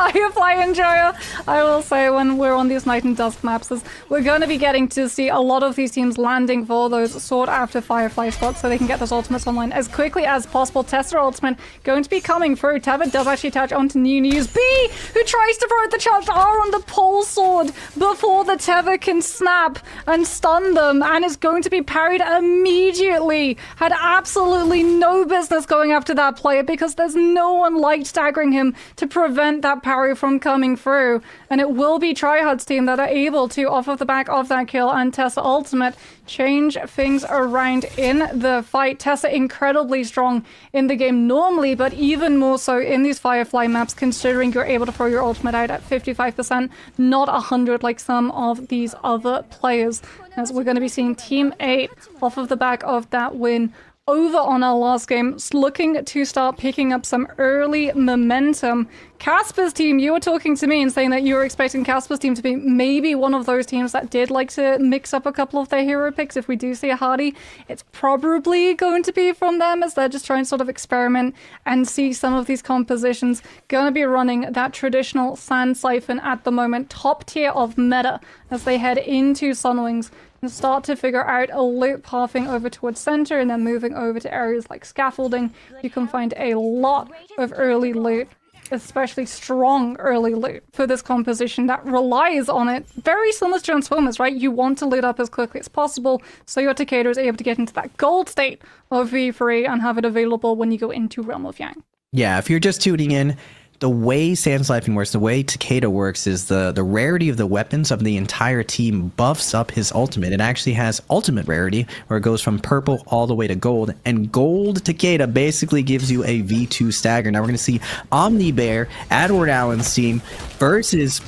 Firefly enjoyer, I will say, when we're on these Night and Dusk maps, is we're going to be getting to see a lot of these teams landing for those sought-after Firefly spots so they can get those ultimates online as quickly as possible. Tester ultimate going to be coming through. Teva does actually attach onto new news. B, who tries to throw the charged R on the pole sword before the Teva can snap and stun them, and is going to be parried immediately. Had absolutely no business going after that player because there's no one light staggering him to prevent that parry from coming through. And it will be Tryhard's team that are able to, off of the back of that kill and Tessa ultimate, change things around in the fight. Tessa incredibly strong in the game normally, but even more so in these Firefly maps, considering you're able to throw your ultimate out at 55%, not 100 like some of these other players. As we're going to be seeing Team 8 off of the back of that win over on our last game, looking to start picking up some early momentum. Casper's team, you were talking to me and saying that you were expecting Casper's team to be maybe one of those teams that did like to mix up a couple of their hero picks. If we do see a Hardy, it's probably going to be from them, as they're just trying to sort of experiment and see some of these compositions. Going to be running that traditional Sand Siphon at the moment, top tier of meta, as they head into Sunwings and start to figure out a loop pathing over towards center and then moving over to areas like scaffolding. You can find a lot of early loot, especially strong early loot for this composition that relies on it. Very similar to Transformers, right? You want to loot up as quickly as possible so your Takeda is able to get into that gold state of V3 and have it available when you go into Realm of Yang. Yeah, if you're just tuning in, the way Sand Siphon works, the way Takeda works, is the rarity of the weapons of the entire team buffs up his ultimate. It actually has ultimate rarity, where it goes from purple all the way to gold. And gold Takeda basically gives you a V2 stagger. Now we're going to see Omni Bear, Edward Allen's team, versus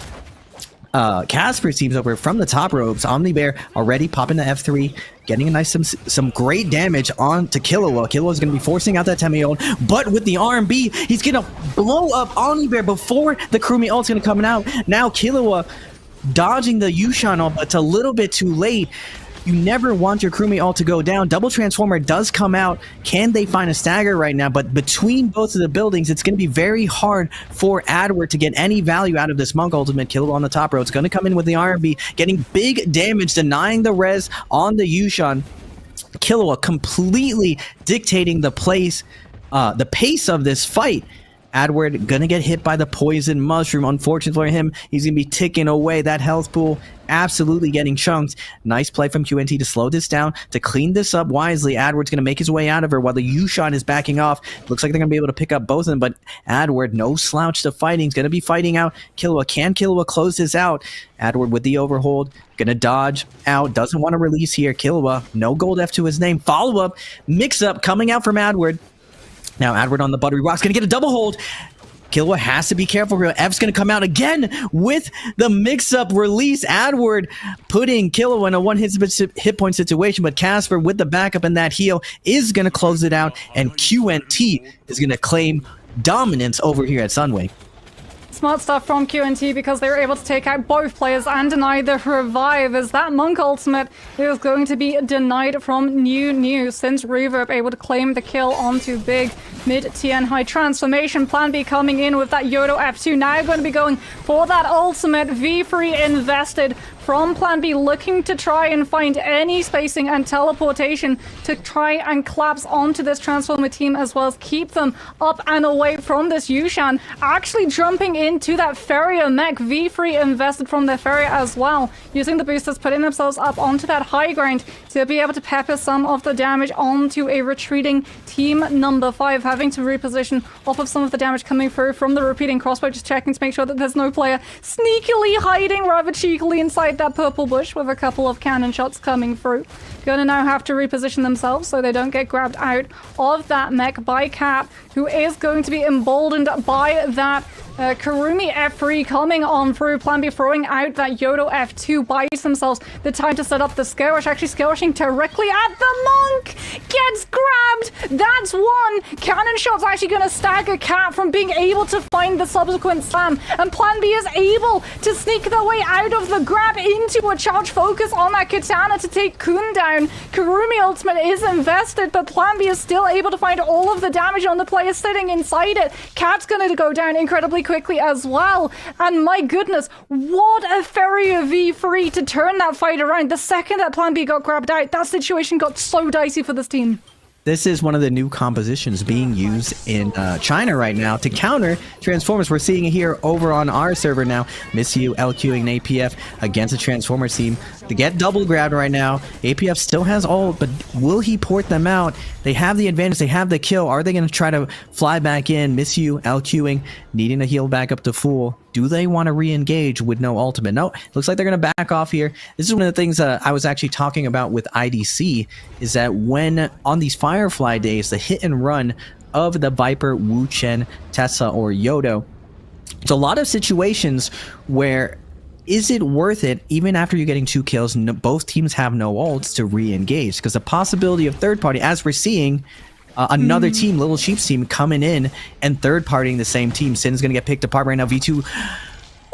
Casper's teams over from the top ropes. Omni Bear already popping the F3, getting a nice some great damage on to Killua. Killua's going to be forcing out that Temion, but with the RMB, he's going to blow up Omni Bear before the Kurumi ult's going to come out. Now Killua dodging the Yushan ult, but it's a little bit too late. You never want your Kurumi ult to go down. Double Transformer does come out. Can they find a stagger right now? But between both of the buildings, it's going to be very hard for Adward to get any value out of this Monk ultimate. Killua on the top row. It's going to come in with the RMB, getting big damage, denying the res on the Yushan. Killua completely dictating the pace of this fight. Adward gonna get hit by the poison mushroom. Unfortunately for him, he's gonna be ticking away. That health pool absolutely getting chunked. Nice play from QNT to slow this down, to clean this up wisely. Adward's gonna make his way out of her while the Yushan is backing off. Looks like they're gonna be able to pick up both of them, but Adward, no slouch to fighting. He's gonna be fighting out Killua. Can Killua close this out? Adward with the overhold, gonna dodge out, doesn't want to release here. Killua, no gold F to his name. Follow-up, mix-up coming out from Adward. Now Adward on the buttery rock's gonna get a double hold. Killua has to be careful here. F's gonna come out again with the mix-up release. Adward putting Killua in a one hit point situation, but Casper with the backup and that heal is gonna close it out, and QNT is gonna claim dominance over here at Sunway. Smart stuff from QNT, because they were able to take out both players and deny the revive, as that Monk ultimate is going to be denied from New since Reverb able to claim the kill onto big mid-TN high transformation. Plan B coming in with that Yodo F2, now going to be going for that ultimate. V3 invested from Plan B, looking to try and find any spacing and teleportation to try and collapse onto this Transformer team, as well as keep them up and away from this Yushan. Actually jumping into that Farrier mech. V3 invested from their Farrier as well, using the boosters, putting themselves up onto that high ground to be able to pepper some of the damage onto a retreating team number 5, having to reposition off of some of the damage coming through from the repeating crossbow, just checking to make sure that there's no player sneakily hiding rather cheekily inside that purple bush with a couple of cannon shots coming through. Gonna now have to reposition themselves so they don't get grabbed out of that mech by Cat, who is going to be emboldened by that Kurumi F3 coming on through. Plan B throwing out that Yodo F2, buys themselves the time to set up the Scare Rush, actually Scare Rushing directly at the Monk. Gets grabbed. That's one. Cannon shot's actually going to stagger Cat from being able to find the subsequent slam, and Plan B is able to sneak their way out of the grab into a charge focus on that Katana to take Kun down. Kurumi ultimate is invested, but Plan B is still able to find all of the damage on the player sitting inside it. Cat's going to go down incredibly extremely quickly as well. And my goodness, what a Ferrier V3 to turn that fight around. The second that Plan B got grabbed out, that situation got so dicey for this team. This is one of the new compositions being used in China right now to counter Transformers. We're seeing it here over on our server now. MissU LQing an APF against a Transformers team. To get double grabbed right now. APF still has ult, but will he port them out? They have the advantage. They have the kill. Are they going to try to fly back in? MissU LQing, needing to heal back up to full. Do they want to re-engage with no ultimate? No, looks like they're going to back off here. This is one of the things I was actually talking about with IDC, is that when on these Firefly days, the hit and run of the Viper, Wu Chen, Tessa, or Yodo, it's a lot of situations where is it worth it, even after you're getting 2 kills, both teams have no ults, to re-engage? Because the possibility of third party, as we're seeing, another team, Little Sheep's team, coming in and third partying the same team. Sin's gonna get picked apart right now. V2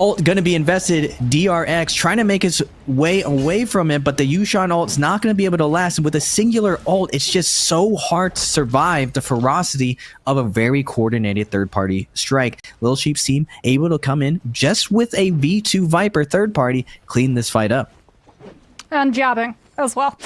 ult gonna be invested. DRX trying to make his way away from it, but the Yushan ult's not gonna be able to last. And with a singular ult, it's just so hard to survive the ferocity of a very coordinated third party strike. Little Sheep's team able to come in just with a V2 Viper third party, clean this fight up. And jabbing as well.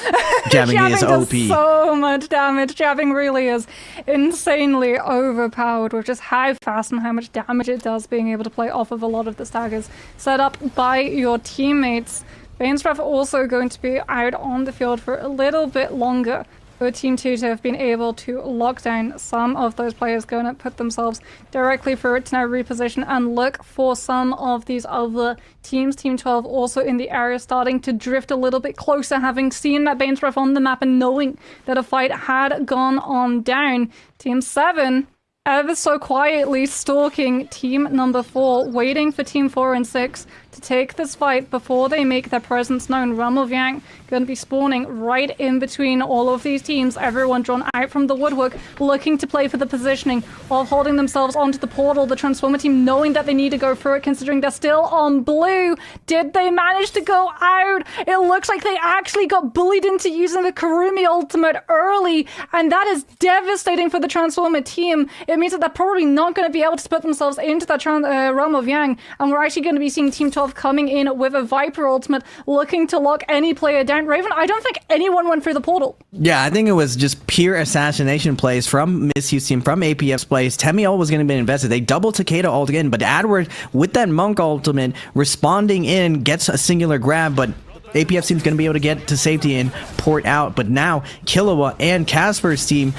Jabbing is OP. Does so much damage. Jabbing really is insanely overpowered with just how fast and how much damage it does, being able to play off of a lot of the staggers set up by your teammates. Banestrap also going to be out on the field for a little bit longer. For Team 2 to have been able to lock down some of those players, going to put themselves directly through it to now reposition and look for some of these other teams. Team 12 also in the area, starting to drift a little bit closer, having seen that Banestrap on the map and knowing that a fight had gone on down. Team 7 ever so quietly stalking team number 4, waiting for team 4 and 6 to take this fight before they make their presence known. Realm of Yang going to be spawning right in between all of these teams, everyone drawn out from the woodwork, looking to play for the positioning while holding themselves onto the portal. The Transformer team knowing that they need to go through it, considering they're still on blue. Did they manage to go out? It looks like they actually got bullied into using the Karumi ultimate early, and that is devastating for the Transformer team. It means that they're probably not going to be able to put themselves into that Realm of Yang, and we're actually going to be seeing Team 12 coming in with a Viper ultimate, looking to lock any player down. Raven, I don't think anyone went through the portal. Yeah, I think it was just pure assassination plays from MissU's team, from APF's plays. Temiel was going to be invested. They double Takeda ult again, but Adward with that Monk ultimate responding in, gets a singular grab, but APF team's going to be able to get to safety and port out. But now Killua and Casper's team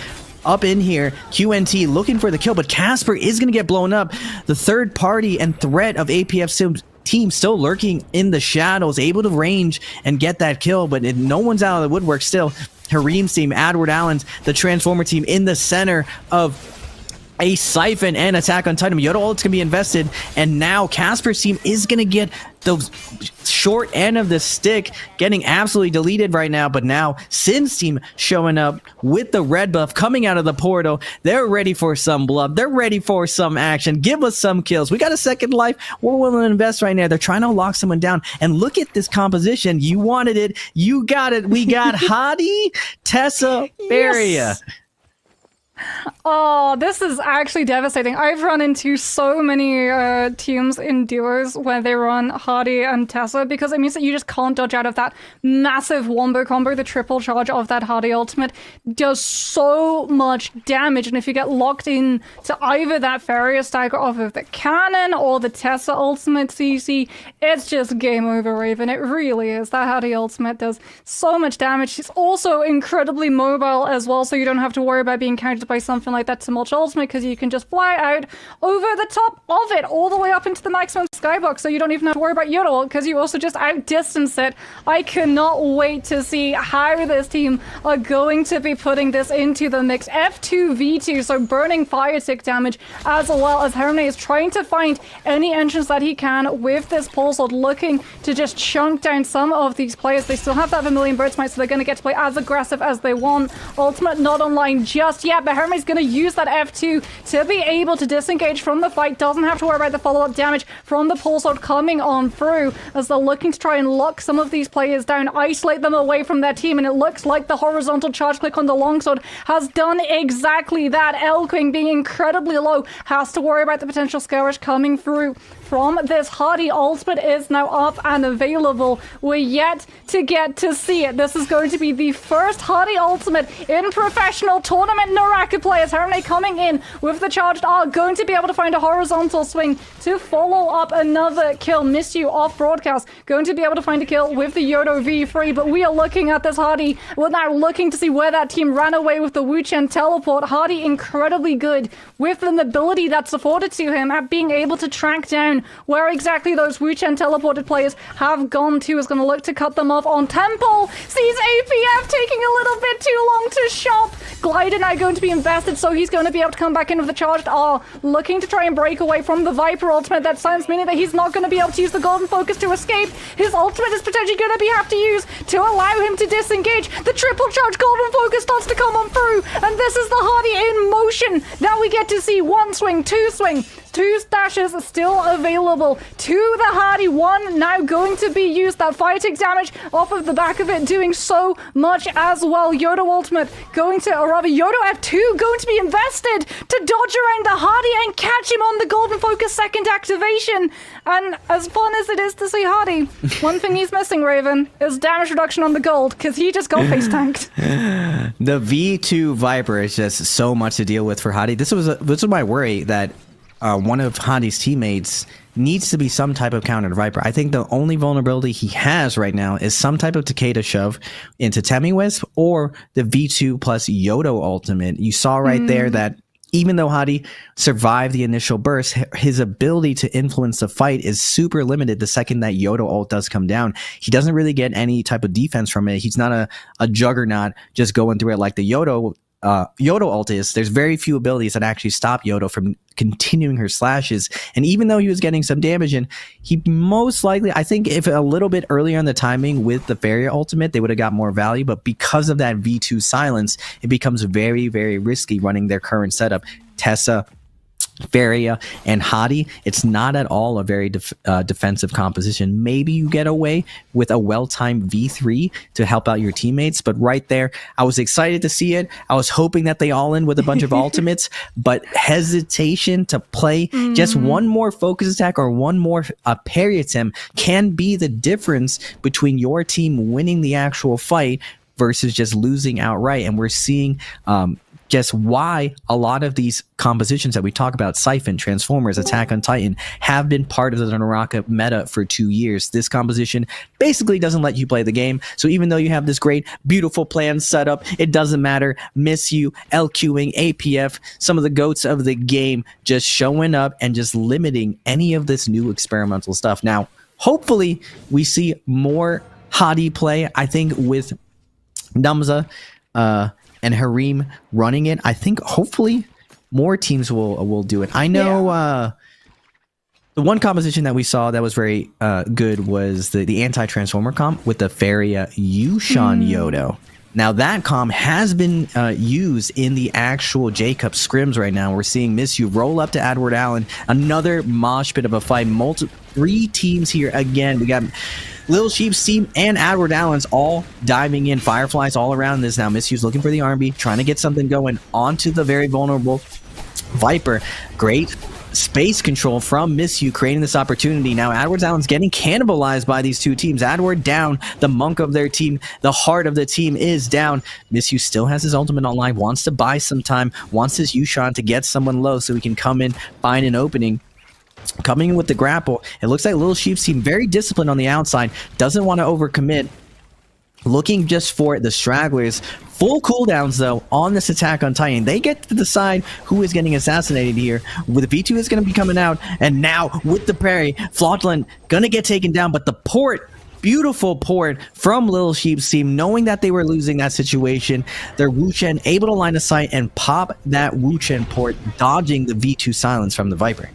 up in here, QNT looking for the kill, but Casper is going to get blown up. The third party and threat of APF team still lurking in the shadows, able to range and get that kill, but no one's out of the woodwork still. Harim's team, Adward Allen's, the Transformer team in the center of a Siphon and Attack on Titan. Yoda ult's gonna be invested, and now Casper's team is gonna get the short end of the stick, getting absolutely deleted right now. But now Sin's team showing up with the red buff coming out of the portal. They're ready for some blood. They're ready for some action. Give us some kills. We got a second life. We're willing to invest right now. They're trying to lock someone down. And look at this composition. You wanted it. You got it. We got Hadi, Tessa, Faria. Yes. Oh, this is actually devastating. I've run into so many teams in duos where they run Hardy and Tessa, because it means that you just can't dodge out of that massive wombo combo. The triple charge of that Hardy ultimate does so much damage, and if you get locked in to either that Farrier stagger off of the cannon or the Tessa ultimate CC, it's just game over, Raven. It really is. That Hardy ultimate does so much damage. It's also incredibly mobile as well, so you don't have to worry about being countered by something like that Tumult ultimate, because you can just fly out over the top of it all the way up into the maximum skybox, so you don't even have to worry about Yodel, because you also just outdistance it. I cannot wait to see how this team are going to be putting this into the mix. F2V2, so burning fire tick damage, as well as Hermine is trying to find any entrance that he can with this pulse sword, looking to just chunk down some of these players. They still have that Vermilion Bird Smite, so they're going to get to play as aggressive as they want. Ultimate not online just yet, but but Hermes going to use that F2 to be able to disengage from the fight. Doesn't have to worry about the follow-up damage from the pulse sword coming on through as they're looking to try and lock some of these players down, isolate them away from their team, and it looks like the horizontal charge click on the longsword has done exactly that. Elking being incredibly low has to worry about the potential skirmish coming through from this. Hardy ultimate is now up and available. We're yet to get to see it. This is going to be the first Hardy ultimate in professional tournament Naraka players. Hermne coming in with the charged R, going to be able to find a horizontal swing to follow up another kill. Miss you off broadcast, going to be able to find a kill with the Yodo V3, but we are looking at this Hardy. We're now looking to see where that team ran away with the Wu Chen teleport. Hardy incredibly good with an ability that's afforded to him at being able to track down where exactly those Wu Chen teleported players have gone to. Is going to look to cut them off on Temple. Sees APF taking a little bit too long to shop. Glider now going to be invested, so he's going to be able to come back in with the charged R, looking to try and break away from the Viper ultimate. That sounds meaning that he's not going to be able to use the golden focus to escape. His ultimate is potentially going to have to use to allow him to disengage. The triple charge golden focus starts to come on through, and this is the Hardy in motion. Now we get to see one swing, two swing, two stashes still available to the Hardy. One now going to be used. That fighting damage off of the back of it doing so much as well. Yodo ultimate going to, or rather Yodo F2 going to be invested to dodge around the Hardy and catch him on the golden focus second activation. And as fun as it is to see Hardy, one thing he's missing, Raven, is damage reduction on the gold, because he just got face tanked. The V2 Viper is just so much to deal with for Hardy. This was my worry, that one of Hardy's teammates needs to be some type of counter to Viper. I think the only vulnerability he has right now is some type of Takeda shove into Temiwisp or the V2 plus Yodo ultimate. You saw right there that even though Hardy survived the initial burst, his ability to influence the fight is super limited the second that Yodo ult does come down. He doesn't really get any type of defense from it. He's not a juggernaut just going through it like the Yodo ult is. There's very few abilities that actually stop Yodo from continuing her slashes, and even though he was getting some damage in, he most likely, I think if a little bit earlier in the timing with the Faria ultimate, they would have got more value, but because of that V2 silence, it becomes very, very risky running their current setup. Tessa, Faria, and Hardy, it's not at all a very defensive composition. Maybe you get away with a well-timed V3 to help out your teammates, but right there, I was excited to see it. I was hoping that they all in with a bunch of ultimates, but hesitation to play just one more focus attack or one more parry attempt can be the difference between your team winning the actual fight versus just losing outright. And we're seeing just why a lot of these compositions that we talk about, Siphon, Transformers, Attack on Titan, have been part of the Naraka meta for 2 years. This composition basically doesn't let you play the game. So even though you have this great, beautiful plan set up, it doesn't matter. Miss you, LQing, APF, some of the goats of the game just showing up and just limiting any of this new experimental stuff. Now, hopefully we see more Hadi play. I think with Namza, and Harim running it, I think hopefully more teams will do it. I know the one composition that we saw that was very good was the anti-transformer comp with the Faria Yushan Yodo. Now that comp has been used in the actual J-Cup scrims right now. We're seeing Miss You roll up to Edward Allen, another mosh pit of a fight. 3 teams here again. We got Lil Sheep's team and Edward Allen's all diving in. Fireflies all around this now. Miss You's looking for the RB, trying to get something going onto the very vulnerable Viper. Great space control from Miss You, creating this opportunity. Now Edward Allen's getting cannibalized by these two teams. Edward down, the monk of their team, the heart of the team is down. Miss You still has his ultimate online, wants to buy some time, wants his Yushan to get someone low so he can come in, find an opening. Coming in with the grapple, it looks like Little Sheep's team very disciplined on the outside, doesn't want to overcommit, looking just for the stragglers. Full cooldowns though on this Attack on Titan. They get to decide who is getting assassinated here. With the V2 is going to be coming out, and now with the parry, Flautland gonna get taken down, but the port, beautiful port from Little Sheep's team, knowing that they were losing that situation. Their Wu Chen able to line of sight and pop that Wu Chen port, dodging the V2 silence from the Viper.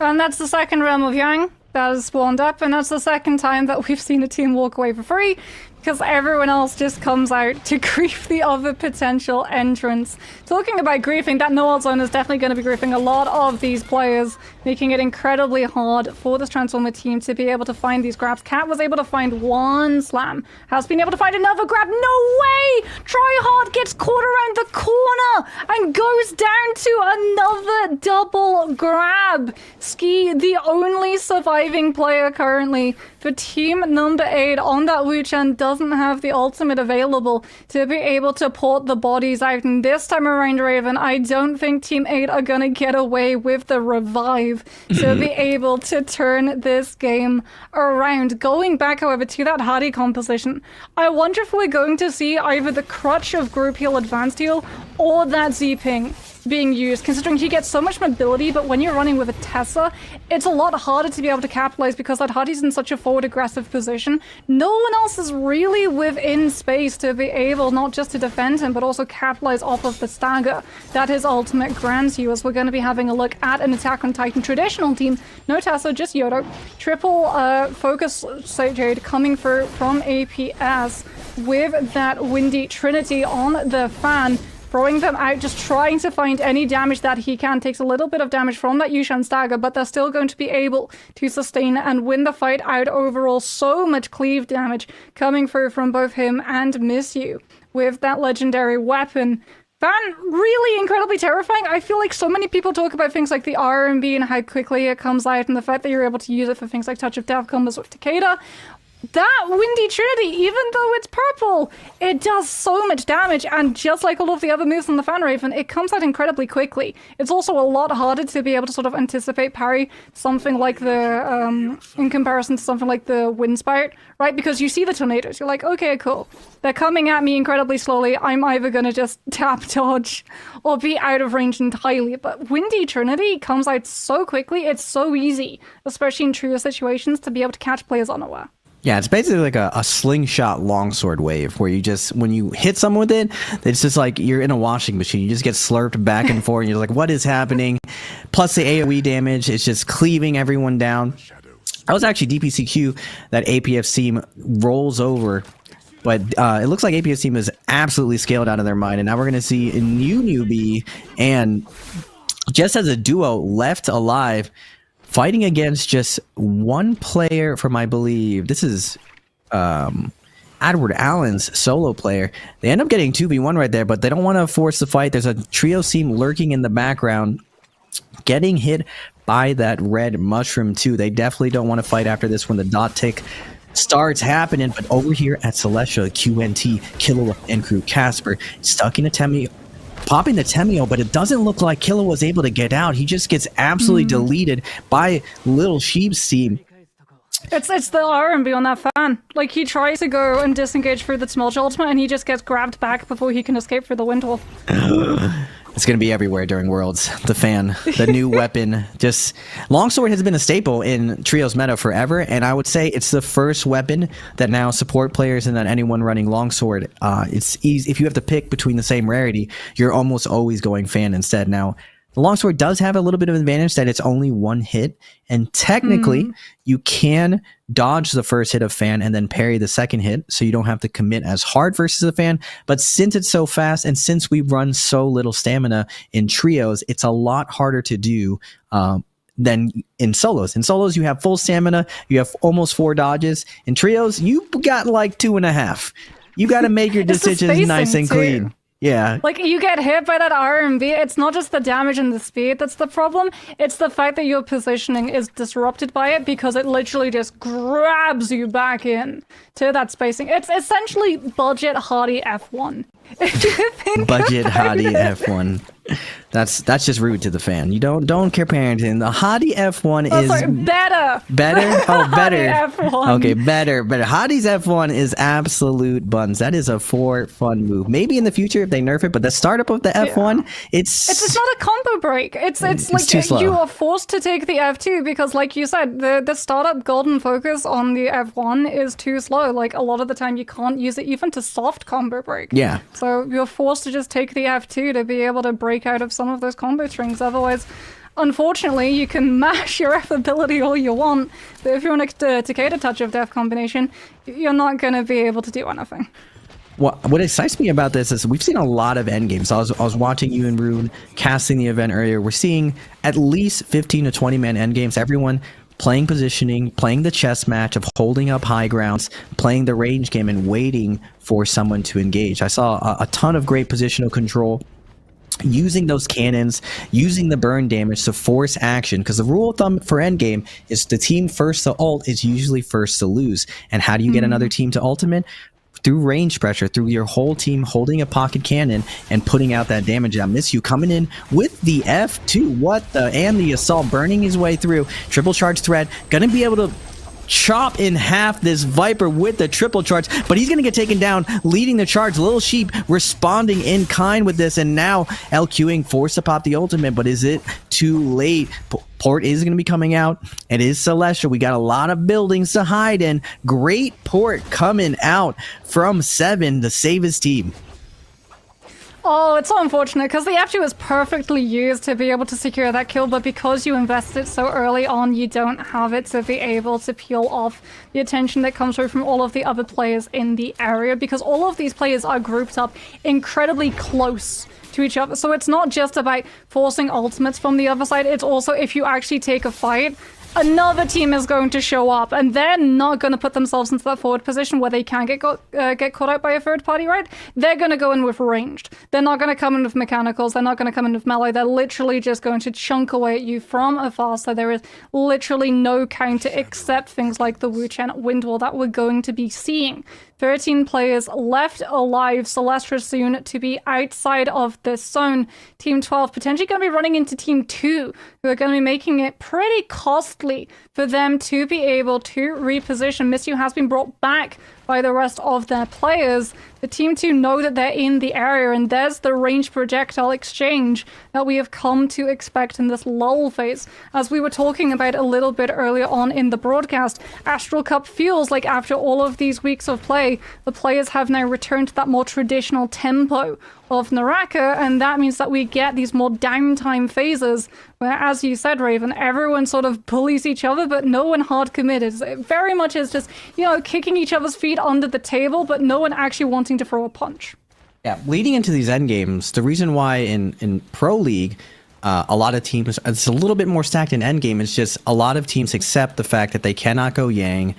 And that's the second Realm of Yang that has spawned up, and that's the second time that we've seen a team walk away for free. because everyone else just comes out to grief the other potential entrants. Talking about griefing, that no-ult zone is definitely going to be griefing a lot of these players, making it incredibly hard for this Transformer team to be able to find these grabs. Cat was able to find one slam, has been able to find another grab. No way! Tryhard gets caught around the corner and goes down to another double grab. Ski, the only surviving player currently for team number 8 on that Wuchen, doesn't have the ultimate available to be able to port the bodies out. And this time around, Raven, I don't think team 8 are gonna get away with the revive to be able to turn this game around. Going back, however, to that Hardy composition, I wonder if we're going to see either the crutch of group heal, advanced heal, or that Z-ping being used, considering he gets so much mobility, but when you're running with a Tessa, it's a lot harder to be able to capitalize because that Hardy's in such a forward aggressive position. No one else is really within space to be able not just to defend him, but also capitalize off of the stagger that his ultimate grants you, as we're going to be having a look at an Attack on Titan traditional team. No Tessa, just Yodo. Triple focus Jade coming through from APS with that Windy Trinity on the fan, throwing them out, just trying to find any damage that he can. Takes a little bit of damage from that Yushan stagger, but they're still going to be able to sustain and win the fight out overall. So much cleave damage coming through from both him and Miss You with that legendary weapon. Fan, really incredibly terrifying. I feel like so many people talk about things like the RMB and how quickly it comes out, and the fact that you're able to use it for things like Touch of Death combos with Takeda. That Windy Trinity, even though it's purple, it does so much damage, and just like all of the other moves on the Fan Raven, it comes out incredibly quickly. It's also a lot harder to be able to sort of anticipate parry something like the, in comparison to something like the Wind Spout, right? Because you see the tornadoes, you're like, okay, cool. They're coming at me incredibly slowly, I'm either gonna just tap dodge or be out of range entirely. But Windy Trinity comes out so quickly, it's so easy, especially in trio situations, to be able to catch players unaware. Yeah, it's basically like a slingshot longsword wave where you just, when you hit someone with it, it's just like you're in a washing machine. You just get slurped back and forth and you're like, what is happening? Plus the AoE damage, it's just cleaving everyone down. That was actually DPCQ that APF team rolls over, but it looks like APF team is absolutely scaled out of their mind, and now we're going to see a new newbie and just as a duo left alive, fighting against just one player from, I believe, this is Edward Allen's solo player. They end up getting 2v1 right there, but they don't want to force the fight. There's a trio team lurking in the background, getting hit by that red mushroom too. They definitely don't want to fight after this when the dot tick starts happening. But over here at Celestia, QNT, Killua, and crew Casper, stuck in a Temi, popping the Temio, but it doesn't look like Killua was able to get out. He just gets absolutely deleted by Little Sheep's team. It's the RMB on that Fan. Like, he tries to go and disengage through the Smolch ultimate, and he just gets grabbed back before he can escape through the wind wall. It's going to be everywhere during Worlds. The Fan, the new weapon. Just Longsword has been a staple in Trios meta forever, and I would say it's the first weapon that now support players and that anyone running Longsword. It's easy. If you have to pick between the same rarity, you're almost always going Fan instead. Now, the Longsword does have a little bit of an advantage that it's only one hit, and technically you can dodge the first hit of Fan and then parry the second hit, so you don't have to commit as hard versus the Fan. But since it's so fast and since we run so little stamina in trios, it's a lot harder to do than in solos. In solos, you have full stamina, you have almost 4 dodges. In trios, you got like 2.5. You got to make your decisions nice and clean. Yeah. Like, you get hit by that RMB, it's not just the damage and the speed that's the problem, it's the fact that your positioning is disrupted by it, because it literally just grabs you back in to that spacing. It's essentially budget Hardy F1. If you think budget Hardy F1. That's just rude to the fan. You don't compare it. The Hardy F1 is sorry, better. Better? Oh, better. F1. Okay, better. Hardy's F1 is absolute buns. That is a fun move. Maybe in the future if they nerf it, but the startup of the F1, it's not a combo break. It's like too slow. You are forced to take the F2 because, like you said, the startup golden focus on the F1 is too slow. Like, a lot of the time you can't use it even to soft combo break. Yeah. So you're forced to just take the F2 to be able to break out of some of those combo strings. Otherwise, Unfortunately, you can mash your F ability all you want, but if you're on a Takeda Touch of Death combination, you're not going to be able to do anything. What excites me about this is we've seen a lot of endgames. I was watching you and Rune casting the event earlier. We're seeing at least 15 to 20 man endgames. Everyone playing positioning, playing the chess match of holding up high grounds, playing the range game and waiting for someone to engage. I saw a ton of great positional control, using those cannons, using the burn damage to force action, because the rule of thumb for endgame is the team first to ult is usually first to lose. And how do you get another team to ultimate? Through range pressure, through your whole team holding a pocket cannon and putting out that damage. Now, Misyu coming in with the F2, and the assault burning his way through. Triple charge threat, gonna be able to chop in half this Viper with the triple charge, but he's gonna get taken down, leading the charge. Little Sheep responding in kind with this, and now LQing forced to pop the ultimate, but is it too late? Port is going to be coming out. It is Celestial. We got a lot of buildings to hide in. Great Port coming out from 7 to save his team. Oh, it's so unfortunate because the F2 is perfectly used to be able to secure that kill, but because you invested so early on, you don't have it to be able to peel off the attention that comes through from all of the other players in the area, because all of these players are grouped up incredibly close to each other. So it's not just about forcing ultimates from the other side, it's also if you actually take a fight, another team is going to show up, and they're not going to put themselves into that forward position where they can get caught out by a third party, right? They're going to go in with ranged. They're not going to come in with mechanicals. They're not going to come in with melee. They're literally just going to chunk away at you from afar. So there is literally no counter except things like the Wu Chen Windwall that we're going to be seeing. 13 players left alive. Celestra soon to be outside of this zone. Team 12 potentially going to be running into Team 2, who are going to be making it pretty costly for them to be able to reposition. Misyu has been brought back by the rest of their players. The Team 2 know that they're in the area, and there's the range projectile exchange that we have come to expect in this lull phase. As we were talking about a little bit earlier on in the broadcast, Astral Cup feels like after all of these weeks of play, the players have now returned to that more traditional tempo of Naraka, and that means that we get these more downtime phases where, as you said, Raven, everyone sort of bullies each other, but no one hard committed. It very much is just, you know, kicking each other's feet under the table, but no one actually wanting to throw a punch. Yeah, leading into these endgames, the reason why in Pro League, a lot of teams, it's a little bit more stacked in endgame, it's just a lot of teams accept the fact that they cannot go Yang,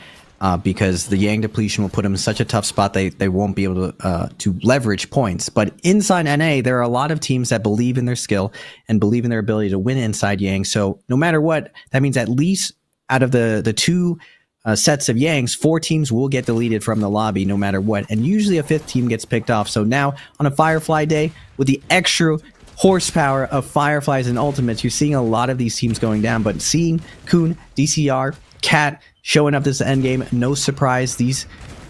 because the Yang depletion will put them in such a tough spot they won't be able to leverage points. But inside NA, there are a lot of teams that believe in their skill and believe in their ability to win inside Yang. So no matter what, that means at least out of the two sets of Yangs, 4 teams will get deleted from the lobby no matter what. And usually a 5th team gets picked off. So now on a Firefly day, with the extra horsepower of Fireflies and Ultimates, you're seeing a lot of these teams going down. But seeing Kuhn, DCR, Cat showing up this endgame, no surprise. These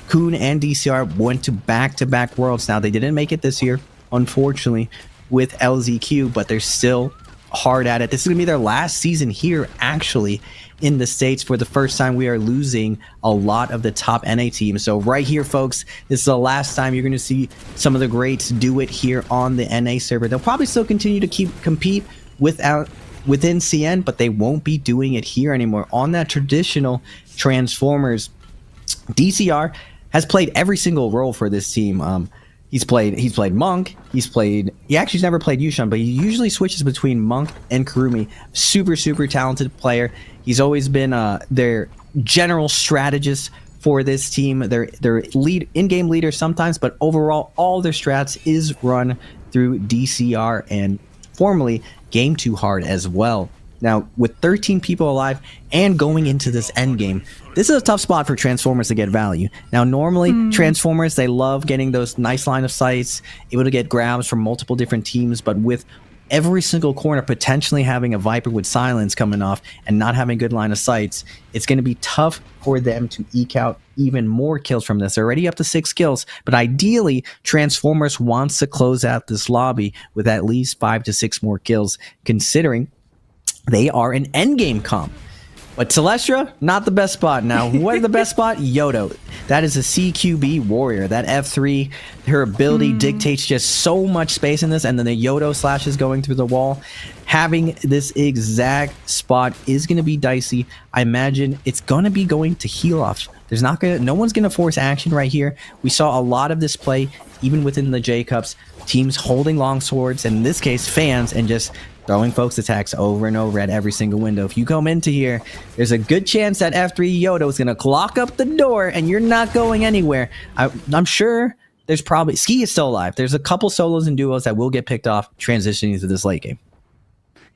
Kuhn and DCR went to back-to-back worlds. Now, they didn't make it this year, unfortunately, with LZQ, but they're still hard at it. This is going to be their last season here, actually, in the States. For the first time, we are losing a lot of the top NA teams. So right here, folks, this is the last time you're going to see some of the greats do it here on the NA server. They'll probably still continue to compete within CN, but they won't be doing it here anymore on that traditional Transformers. DCR has played every single role for this team. He's played Monk. He actually's never played Yushan, but he usually switches between Monk and Kurumi. Super talented player. He's always been their general strategist for this team. Their lead in-game leader sometimes, but overall all their strats is run through DCR and formerly Game Too Hard as well. Now, with 13 people alive and going into this end game, this is a tough spot for Transformers to get value. Now, normally, Transformers, they love getting those nice line of sights, able to get grabs from multiple different teams, but with every single corner potentially having a Viper with silence coming off and not having good line of sights, it's going to be tough for them to eke out even more kills from this. They're already up to 6 kills, but ideally, Transformers wants to close out this lobby with at least 5 to 6 more kills, considering they are an endgame comp. But Celestra, not the best spot. Now, what is the best spot? Yodo. That is a CQB warrior. That F3, her ability dictates just so much space in this, and then the Yodo slashes going through the wall. Having this exact spot is going to be dicey. I imagine it's going to be going to heal off. No one's going to force action right here. We saw a lot of this play, even within the J-Cups. Teams holding long swords, and in this case, fans, and just throwing folks attacks over and over at every single window. If you come into here, there's a good chance that F3 Yodo is going to lock up the door, and you're not going anywhere. I'm sure there's probably... Ski is still alive. There's a couple solos and duos that will get picked off transitioning to this late game.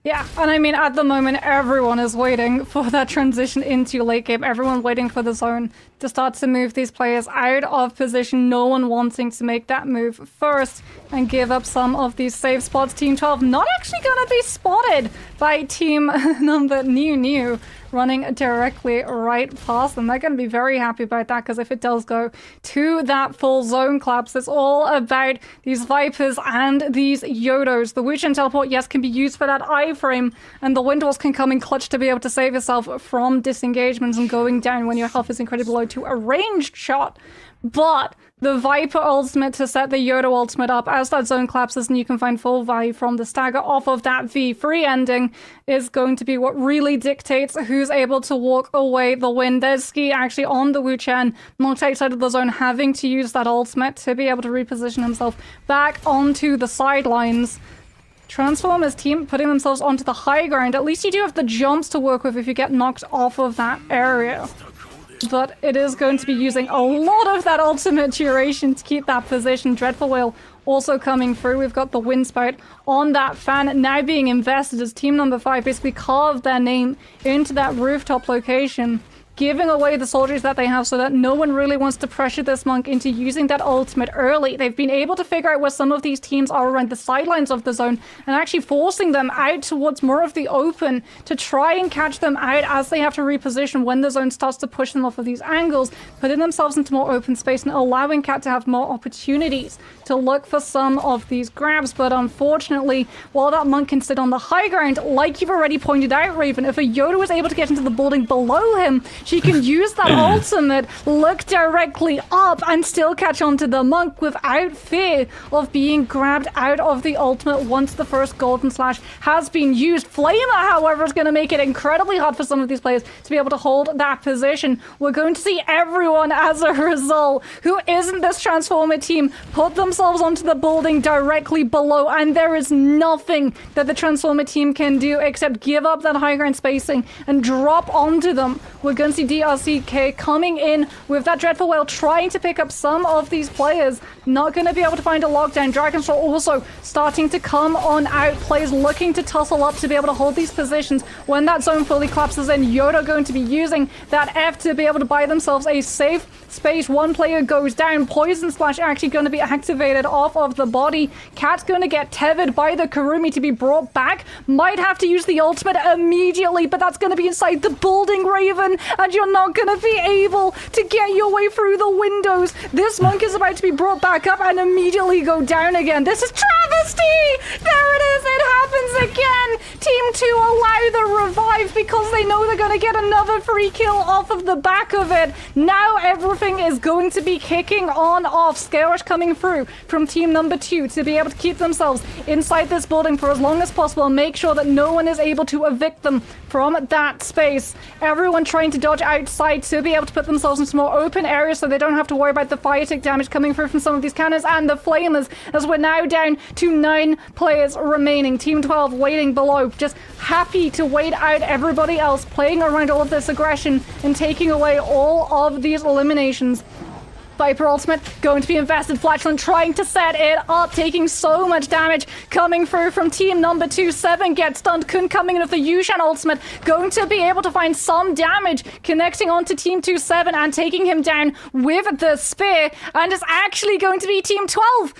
Yeah, and I mean, at the moment, everyone is waiting for that transition into late game. Everyone waiting for the zone to start to move these players out of position. No one wanting to make that move first and give up some of these safe spots. Team 12 not actually going to be spotted by team number New running directly right past them. They're going to be very happy about that, because if it does go to that full zone collapse, it's all about these Vipers and these Yodos. The Wuchen teleport, yes, can be used for that iframe, and the Windwalls can come in clutch to be able to save yourself from disengagements and going down when your health is incredibly low to a ranged shot. But the Viper ultimate to set the Yodo ultimate up as that zone collapses and you can find full value from the stagger off of that V3 ending is going to be what really dictates who's able to walk away the win. There's Ski actually on the Wuchen, knocked outside of the zone, having to use that ultimate to be able to reposition himself back onto the sidelines. Transformers team putting themselves onto the high ground. At least you do have the jumps to work with if you get knocked off of that area. But it is going to be using a lot of that ultimate duration to keep that position. Dreadful Whale also coming through. We've got the wind spout on that fan now being invested as team number 5 basically carved their name into that rooftop location, giving away the soldiers that they have so that no one really wants to pressure this monk into using that ultimate early. They've been able to figure out where some of these teams are around the sidelines of the zone and actually forcing them out towards more of the open to try and catch them out as they have to reposition when the zone starts to push them off of these angles, putting themselves into more open space and allowing Cat to have more opportunities to look for some of these grabs. But unfortunately, while that monk can sit on the high ground, like you've already pointed out, Raven, if a Yoda was able to get into the building below him, she can use that ultimate, look directly up, and still catch on to the monk without fear of being grabbed out of the ultimate once the first golden slash has been used. Flamer, however, is going to make it incredibly hard for some of these players to be able to hold that position. We're going to see everyone, as a result, who isn't this Transformer team, put themselves onto the building directly below, and there is nothing that the Transformer team can do except give up that high ground spacing and drop onto them. We're going to see DRCK coming in with that Dreadful Whale, trying to pick up some of these players. Not going to be able to find a lockdown. Dragonstraw also starting to come on out. Players looking to tussle up to be able to hold these positions when that zone fully collapses in. Yoda going to be using that F to be able to buy themselves a safe space. One player goes down. Poison Splash actually going to be activated off of the body. Cat's going to get tethered by the Kurumi to be brought back. Might have to use the ultimate immediately, but that's going to be inside the building, Raven, and you're not going to be able to get your way through the windows. This monk is about to be brought back up and immediately go down again. This is travesty! There it is, it happens again! Team 2 allow the revive because they know they're going to get another free kill off of the back of it. Now everything is going to be kicking on off. Scale Rush coming through from team number 2 to be able to keep themselves inside this building for as long as possible and make sure that no one is able to evict them from that space. Everyone trying to dodge outside to be able to put themselves into more open areas so they don't have to worry about the fire tick damage coming through from some of these cannons and the flamers, as we're now down to 9 players remaining. Team 12 waiting below, just happy to wait out everybody else, playing around all of this aggression and taking away all of these eliminations. Viper ultimate going to be invested. Flatulent trying to set it up, taking so much damage coming through from team number 2. 7 gets stunned. Kun coming in with the Yushan ultimate, going to be able to find some damage, connecting onto team 2 7 and taking him down with the spear. And it's actually going to be team 12